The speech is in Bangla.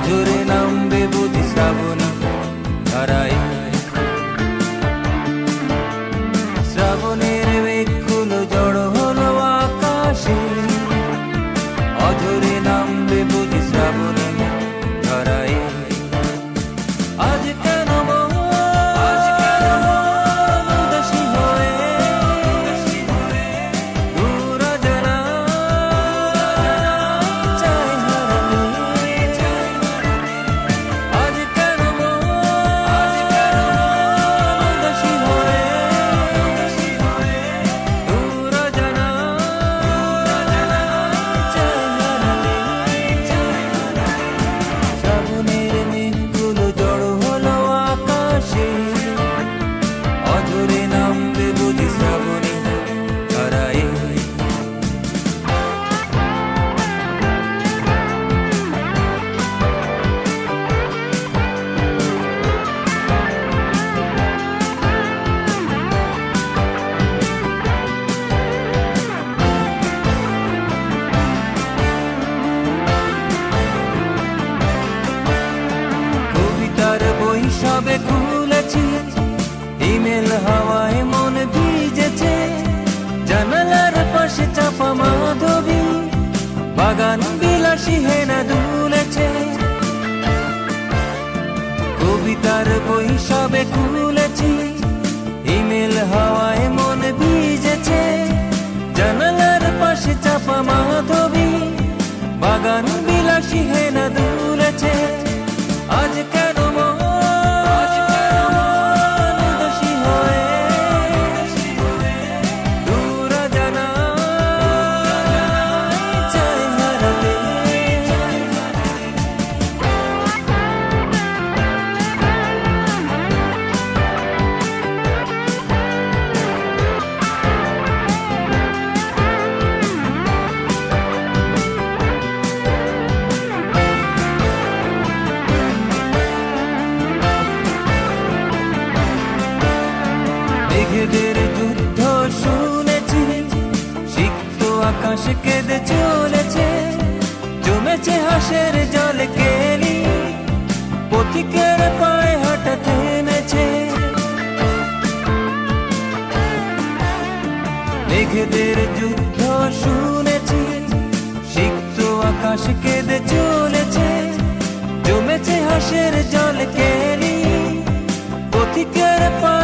অঝরে নামবে বুঝি শ্রাবণী ধারায়। শ্রাবণের মেঘগুলো জড়ো হলো আকাশে, অঝরে নামবে বুঝি শ্রাবণী ধারায়। আজ কেন উদাসী হয়ে দূর অজানা চাই হারাতে। আজ কেন উদাসী হয়ে দূর অজানা চাই হারাতে। শ্রাবণের মেঘগুলো জড়ো হলো আকাশে, অঝরে নামবে বুঝি শ্রাবণী ধারায়। কবিতার বই সবে খুলেছি, ইমেল হাওয়ায় মন ভিজেছে। জানালার পাশে চাপা মাধবী, বাগান বিলাসী হেনা দুলেছে। কবিতার বই সবে খুলেছি, ইমেল হাওয়ায় মন ভিজেছে। জানালার পাশে চাপা মাধবী, বাগান বিলাসী হেনা দুলেছে। আজ কেন উদাসী হয়ে দূর অজানা চাই হারাতে। মেঘেদের যুদ্ধ শুনেছি, সিক্ত আকাশ কেঁদে চলেছে। জমেছে হাসের জল কেলি, পথিকের পায়ে হাঁটা থেমেছে। মেঘেদের যুদ্ধ শুনেছি, সিক্ত আকাশ কেঁদে চলেছে। জমেছে হাসের জল কেলি, পথিকের পায়ে